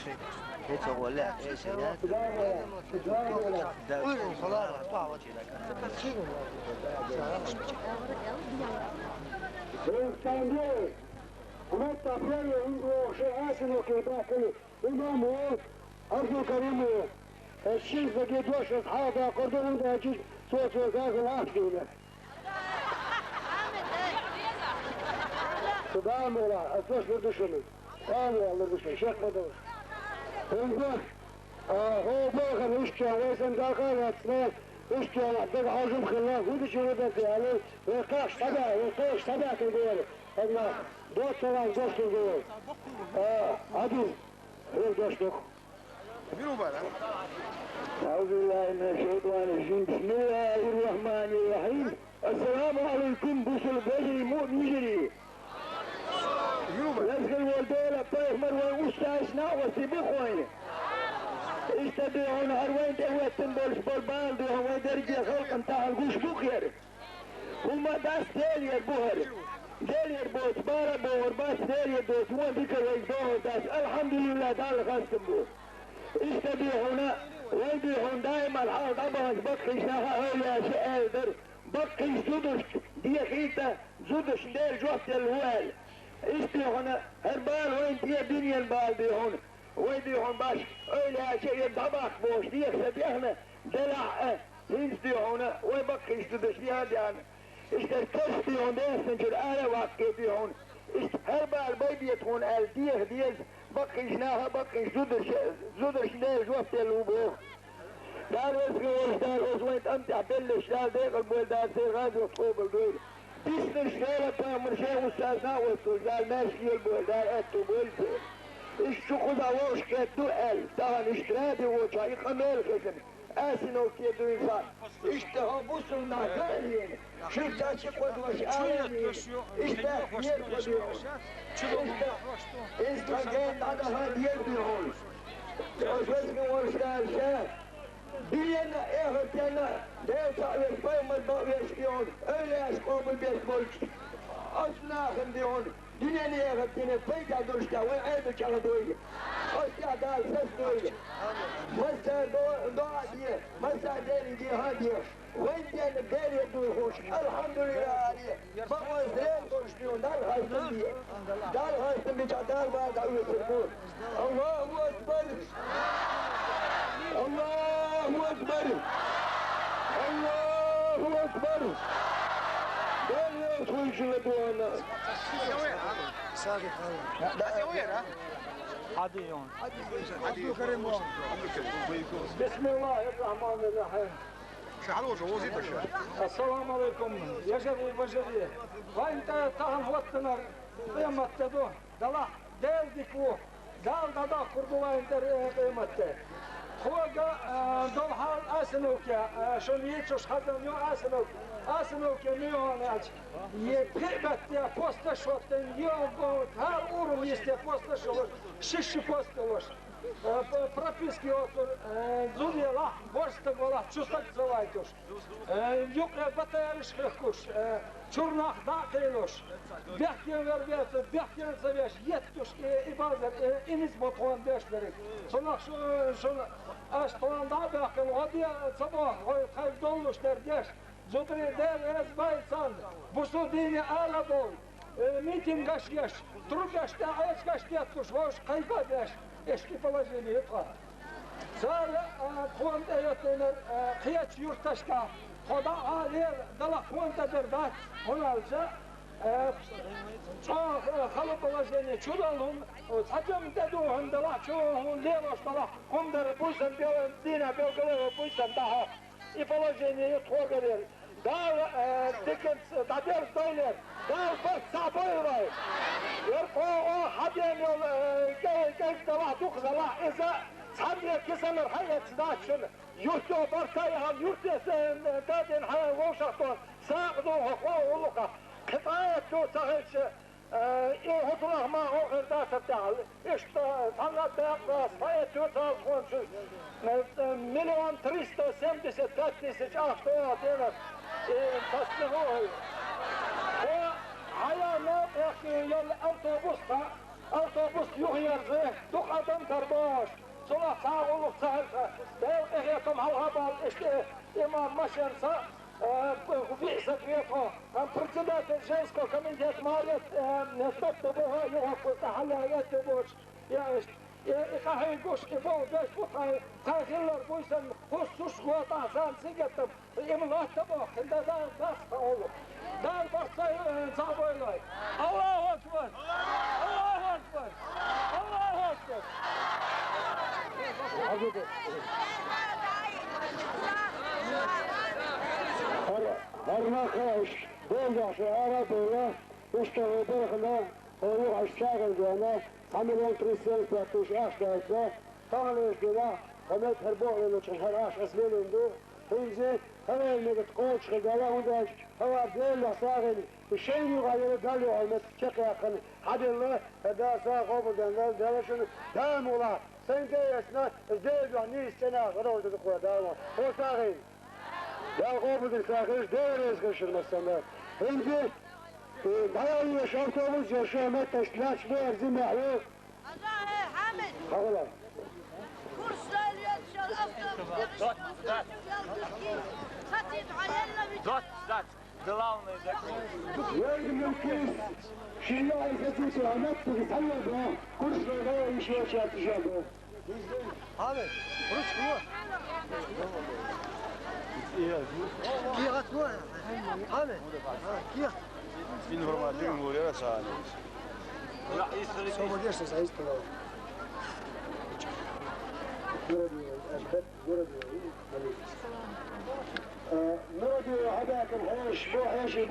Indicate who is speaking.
Speaker 1: هيك ولا ايش هناك ده خلاص طاوة كده
Speaker 2: كان هناك أفضل عنده شيء آسن وكذا الإمام هو أرجو كريم الشيخ بدي دوش حاضر قدرنا ده جيش صوت وزاز العافية سلام الله أتوش بردشني آمين بردشني شيخ بدوش انظر هو باخر اشتيا ويسن داخل اثنين اشتيا لحظة عاجم خلاف ودي شو بدك عليه ويقاش تبع كبير الله دوش طبعا دوش كبير عدو هو دوش دوش أعوذ بالله من الشيطان الرجيم بسم الله الرحمن الرحيم السلام عليكم بوصل بجري موت مجري يسقل والدولة طيب مروان وستاسنا وسيبخوين استبيعون هروين دوات تنبولش بالبال ديهم ويدرجي خلق انتاع القوش بخير هما داس دالير بوهر دالير بوت بارا بوهر باس دالير دوت وان ذكر ويجدوه داس الحمد لله دال خاصم بوه استبيعون ويديهم دائما الحال طبعا بقي شاها هولي سألدر بقي زودش دي خيطة زودش دير جوحت الهوال استيعون هربال وين دي دنيا البال ديهون ويديهم باش هولي شيء يدبخ بوش دي سبيعنا دلع هنستيعون ويبقي زودش دي هاديان استركستيعون دي سنجر آلا واقيتيعون هربال بيديتون الديه ديز بقي جناها بقي زودش دير جوحت الهوال دار وسكي ورشدار وسويت امتع بلش دار ديق البولدار سير غازي وفوق الدول بيسن شغالة بامر شيء وستازنا والسوزال ماشي البولدار اتو بولدار الشخوذة وش كدو طبعا اشترادي وشاي خميل خسن اسنو كيدو انسان اشتها بوصل ناكالين شلتا شقود وش آلين اشتها يرقدون اشتها على هاد يرقدون وسكي ورشدار شاه بينا اهتنا ديتا ويسبايم الباويسكيون اولي اسقوم البيسبولش اصنا خنديون دينيني اهتنا بيتا درشتا وعيدو شغدوية اصلا دال سسدوية مسا دعادية مسا ديني دي هادية وين دين ديني دويخوش الحمد لله عليه بقوا زين درشتيون دال هايستم بيتا دال بعد عوي سرقون الله اكبر الله أكبر الله أكبر لا يدخل جلدوانا
Speaker 1: ساقط هذا وين ها؟
Speaker 3: عاديون
Speaker 1: عدي كريم
Speaker 2: بسم الله الرحمن الرحيم السلام عليكم يا جري بجري وانت تهن وطنا قيمة تدوه دلح ديل ديكوه دال دادا كردوا انت قيمته خوجا دول حال اسنوكيا شونيتش خدم يو اسنوكيا ميوناج يبقت يا بوست شوتن يو هار اورم يست بوست شوت شش بوست وش прописки отор зудела борста гола чустак залайтош юк батариш хекуш чурнах дакелош бехкен вербет бехкен завеш еттуш и базар инис ботон дешлерик сонах шон аштонда бехкен одия сабах хай доллуш дердеш зудри дер эс байсан бусудини алабол митинг гашгеш трубеште аэс гаштеттуш вош кайбадеш eski положение это. Sonra konda yatınır kıyaç yurttaşka koda alir dala konda derdat onalsa çok halı положение çulalım saçım deduhun dala çoğun levoş dala konda buysan dina belgele buysan daha и положение творгелер дал тикет дадер стойлер дал бas sabırlar يرفعوا حدين كيف طلع تخزلا إذا صدر كسمر حياة سداشن يرتو بركايها يرتو تادين حياة وشطون ساقدوا حقوق ولقا قطاية تو تهيش إيه هطلع ما هو غردات التعال إيش طلعت بيقراس حياة تو تهيش مليون 373 تسج أخطوة دينك تصلحوه هيا ناطق يل أوتوبوستا Autobus yuhiyarzi, duk adam tarboş. Sola sağ olup sağırsa. Dev ehyetom halhabal işte imam maşensa. Висок ветру, председатель женского комитета Марет, стоп доброго его похаляет больше. Я хай гушки был, дальше пухай, хайлар буйсан, хусуш гуата сан сигетом, им лата бах, да даст олу. Дар бахса забойлай. Аллаху акбар. Аллаху акбар. Аллаху акбар.
Speaker 4: Harnakaş, Boldaşı, Arabıyla, Ustağı Bırgına, Oyu Aşçağın Gönü, Kamilon Kristel Patuş Aşçağısa, Tanrı'yla, Ahmet Herboğlu'nun için her aş esmelinde, Hınzi, Havaylı'nın Koçkı Galavundaş, Hava Beyla Sağın, Şeyin yukarı Galio Ahmet Çekayakın, Hadilli, Edasa Kobu'dan Delaşın, Dağım ola, Sen deyesine, Zdeyla Nistena, Roduk'u Dağım, O Sağın. Ya Kobu'dan Sağın, Değeriz Kışırmasınlar. Hınzi, Dayalı Şartımız Yaşamet Teşkilaç ve Erzim Mehmet.
Speaker 5: Hamid.
Speaker 4: Havalar.
Speaker 5: Kurslar yaşar, avtobuslar Satın ayarla
Speaker 3: Зад. Главное закон.
Speaker 4: Yardım ülkeyiz. Şimdi Ayset'in Ahmet Bey tanıyordu. Kurslarda işe çarpışıyordu.
Speaker 1: Ahmet, rüçkü mü? Kiyat atma. Ahmet, kiyat.
Speaker 6: Informativ говоря сами.
Speaker 1: Samo dješće za isto.
Speaker 4: نرجو هذاك الحوش بو حوش